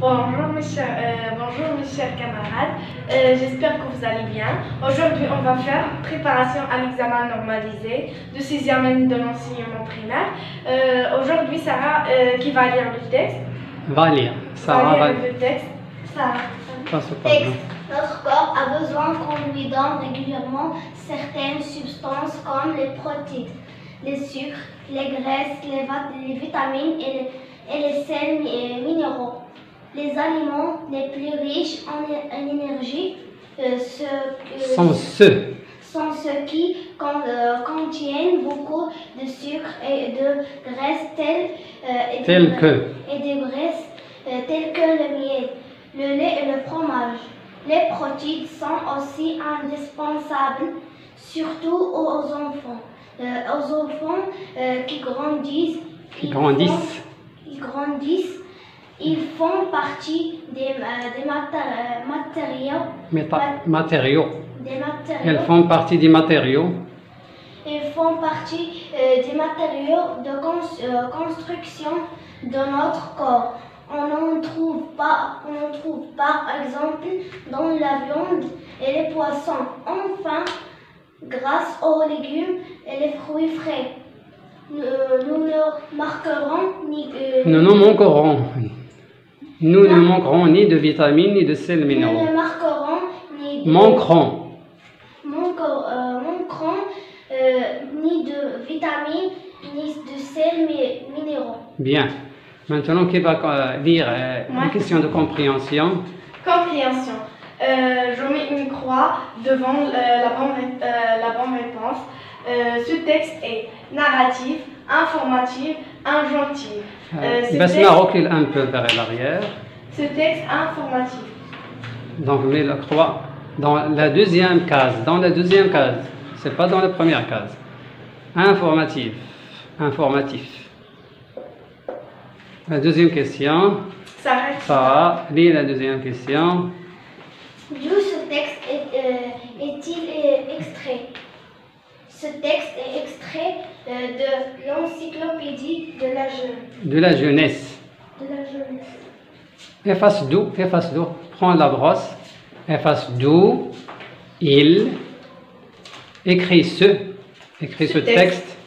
Bonjour mes chers camarades, j'espère que vous allez bien. Aujourd'hui on va faire préparation à l'examen normalisé de 6e année de l'enseignement primaire. Aujourd'hui Sarah qui va lire le texte. Sarah va lire le texte. Sarah. Texte. Notre corps a besoin qu'on lui donne régulièrement certaines substances comme les protéines, les sucres, les graisses, les vitamines et les sels minéraux. Les aliments les plus riches en énergie sont ceux qui contiennent beaucoup de sucre et de graisses telles que le miel, le lait et le fromage. Les protéines sont aussi indispensables, surtout aux enfants. Qui grandissent. Ils font partie des matériaux. Elles font partie des matériaux. Ils font partie des matériaux de construction de notre corps. On en trouve par exemple dans la viande et les poissons. Enfin, grâce aux légumes et les fruits frais, nous ne manquerons ni de vitamines ni de sels minéraux. Nous ne manquerons ni de vitamines ni de sels minéraux. Bien. Maintenant, qui va lire une question de compréhension? Compréhension. Je mets une croix devant la bonne réponse. Ce texte est narratif, informatif, injonctif. Basma recule un peu vers l'arrière. Ce texte informatif. Donc, mets la croix dans la deuxième case. C'est pas dans la première case. Informatif. La deuxième question. Sarah, lis la deuxième question. D'où ce texte est-il extrait? Ce texte est extrait de l'encyclopédie de la jeunesse. Efface d'où. Prends la brosse. Efface d'où il écrit ce texte.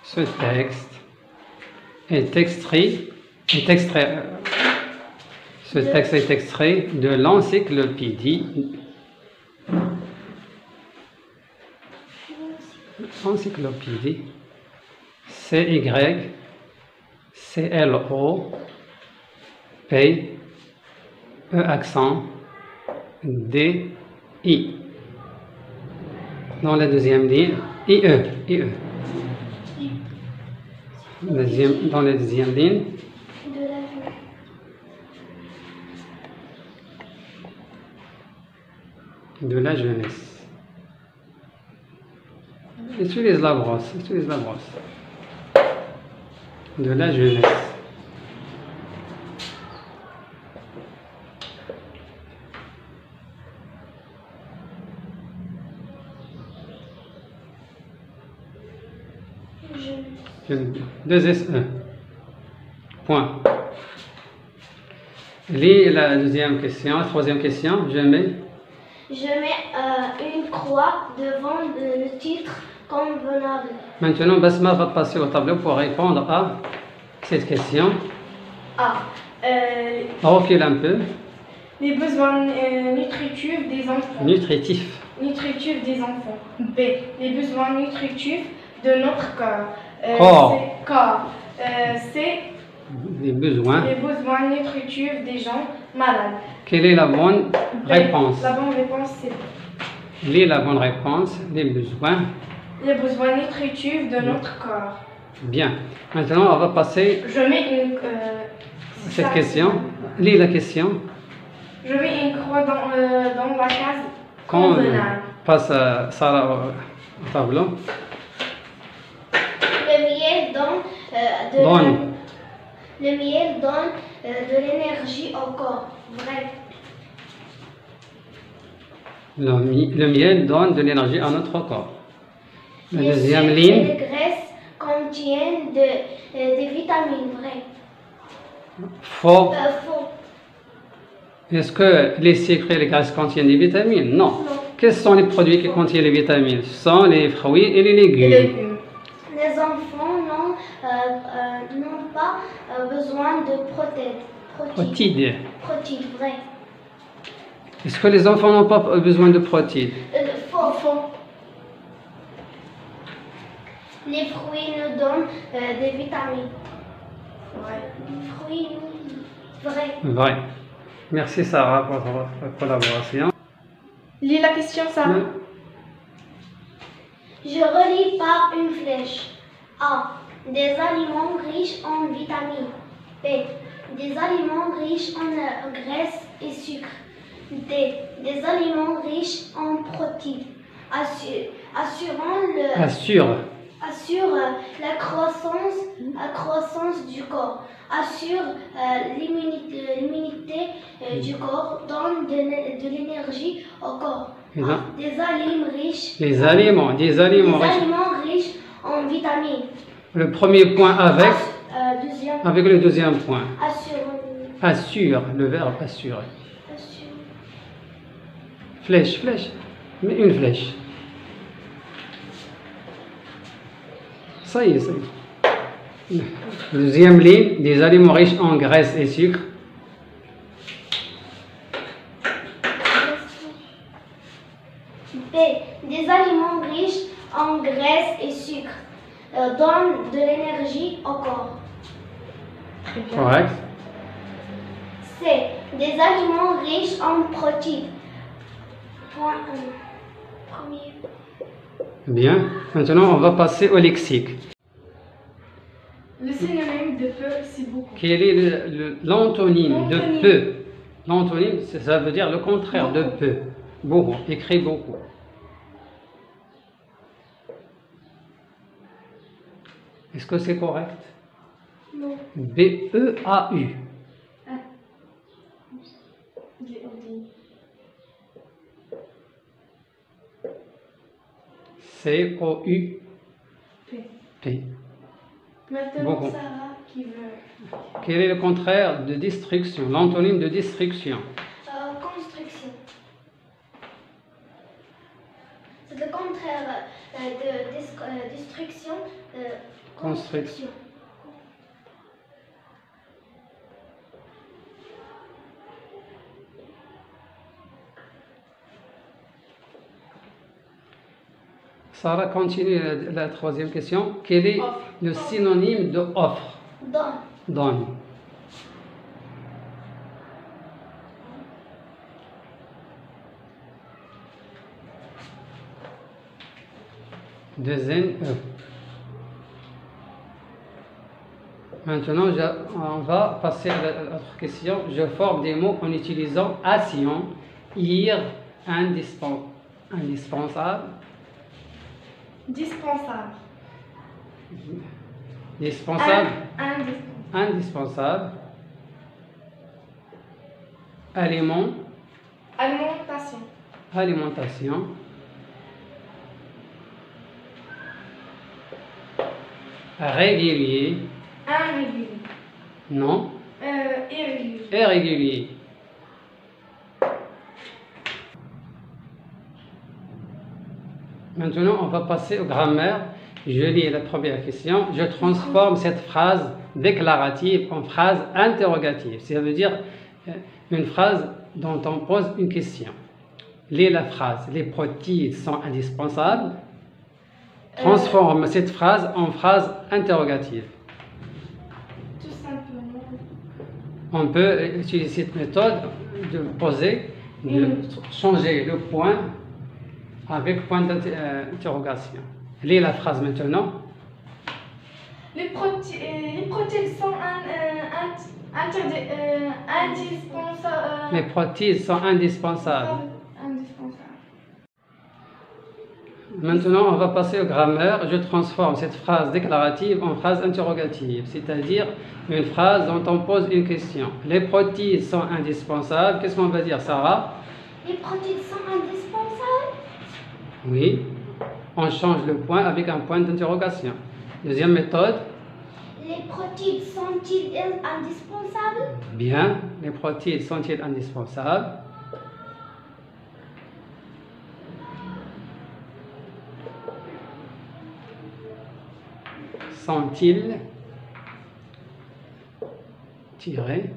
Ce texte est extrait de l'encyclopédie. CYCLOP accent DI. Dans la deuxième ligne, IE. Dans la deuxième ligne. De la jeunesse. Utilise la brosse. De la jeunesse. Deux S1. Point. Lis la deuxième question, la troisième question. Je mets une croix devant le titre convenable. Maintenant, Basma va passer au tableau pour répondre à cette question. A. Recule un peu. Les besoins nutritifs des enfants. Nutritifs des enfants. B. Les besoins nutritifs de notre corps. Corps. C. Les besoins nutritifs des gens malades. Quelle est la bonne réponse? La bonne réponse c'est B. Lis la bonne réponse. Les besoins nutritifs de notre corps. Bien. Maintenant, on va passer. Je mets cette question. Lis la question. Je mets une croix dans la case convenable. Passe Sarah au tableau. Le miel donne de l'énergie au corps. Vrai. Le miel donne de l'énergie à notre corps. La Les deuxième sucres ligne. et les graisses contiennent des vitamines Faux. Faux. Est-ce que les sucres et les graisses contiennent des vitamines? Non. Non. Quels sont les produits qui contiennent les vitamines? Ce sont les fruits et les Et légumes. légumes. Les enfants n'ont pas besoin de protéines. Protides. Protéines, vrai. Est-ce que les enfants n'ont pas besoin de protides? Faux. Faux. Les fruits nous donnent des vitamines. Ouais. Les fruits, vrai. Vrai. Merci Sarah pour votre collaboration. Lis la question, Sarah. Je relis par une flèche. A. Des aliments riches en vitamines. B. Des aliments riches en graisses et sucre. D. Des aliments riches en protéines. Assure la croissance du corps. Assure l'immunité du corps. Donne de l'énergie au corps. Des aliments riches. Les aliments riches. Aliments riches en vitamines. Le premier point avec Deuxième. le deuxième point. Assure. Assure, le verbe assurer. Assure. Flèche. Mais une flèche. Ça y est. Deuxième ligne, des aliments riches en graisses et sucre. B. Des aliments riches en graisses et sucre. Donnent de l'énergie au corps. Très bien. Correct. C. Des aliments riches en protéines. Point 1. Premier. Bien. Maintenant, on va passer au lexique. Le synonyme de peu, c'est beaucoup. Quel est l'antonyme de L'antonyme. peu? L'antonyme, ça veut dire le contraire de Beaucoup. peu. Beaucoup. Écrit beaucoup. Est-ce que c'est correct? Non. B-E-A-U. C-O-U-P. P. Maintenant, Beaucoup. Sarah qui veut. Quel est le contraire de destruction? L'antonyme de destruction. Construction. C'est le contraire de destruction. Construction. Sarah, continue la troisième question. Quel est Offre. le synonyme de offre? Donne. Donne. Deux N, E. Maintenant, on va passer à l'autre question. Je forme des mots en utilisant action, ir, indispensable, Dispensable. dispensable, Indispensable. indispensable, aliment, Alimentation. alimentation, régulier, Irrégulier. non, Irrégulier. irrégulier. Maintenant, on va passer aux grammaires. Je lis la première question. Je transforme cette phrase déclarative en phrase interrogative. Ça veut dire une phrase dont on pose une question. Lis la phrase. Les protéines sont indispensables. Transforme cette phrase en phrase interrogative. Tout simplement. On peut utiliser cette méthode de poser, de changer le point avec point d'interrogation. Lis la phrase maintenant. Les protéines sont indispensables. Les protéines sont indispensables. Indispensables. Maintenant, on va passer aux grammaires. Je transforme cette phrase déclarative en phrase interrogative, c'est-à-dire une phrase dont on pose une question. Les protéines sont indispensables. Qu'est-ce qu'on va dire, Sarah? Les protéines sont indispensables. Oui. On change le point avec un point d'interrogation. Deuxième méthode. Les protides sont-ils indispensables? Bien. Les protides sont-ils indispensables? Sont-ils tirés?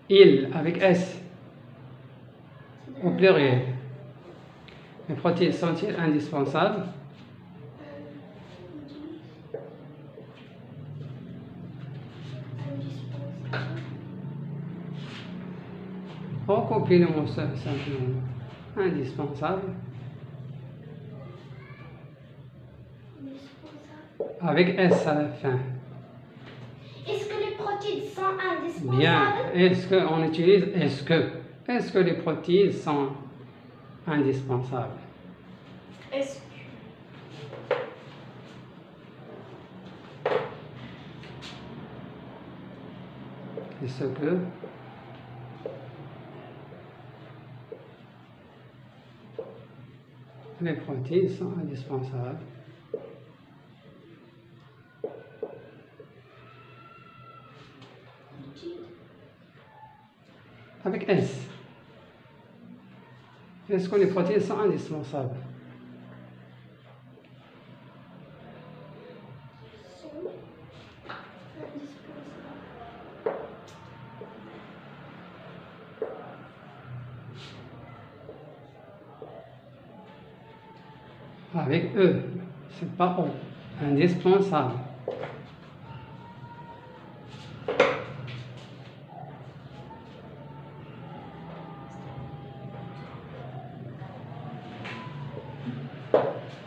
Ils avec S au pluriel. Les protides sont-ils indispensables? Recopiez le mot simplement. Indispensable. Avec S à la fin. Est-ce que les protides sont indispensables? Bien. Est-ce qu'on utilise est-ce que? Est-ce que les protides sont indispensables? Est-ce Est-ce que? Les protides sont indispensables. Avec S. Est-ce que les protides sont indispensables? Avec E, c'est pas O. Indispensable.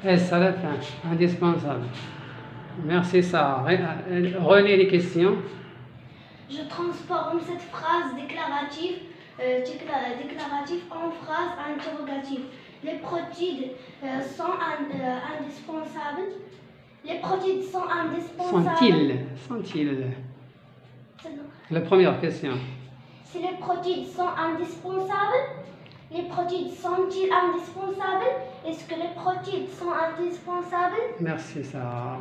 S à la fin, indispensable. Merci Sarah. Relis les questions. Je transforme cette phrase déclarative en phrase interrogative. Les protides sont indispensables. Les protides sont indispensables. Sont-ils? La première question. Si les protides sont indispensables, les protides sont-ils indispensables? Est-ce que les protides sont indispensables? Merci Sarah.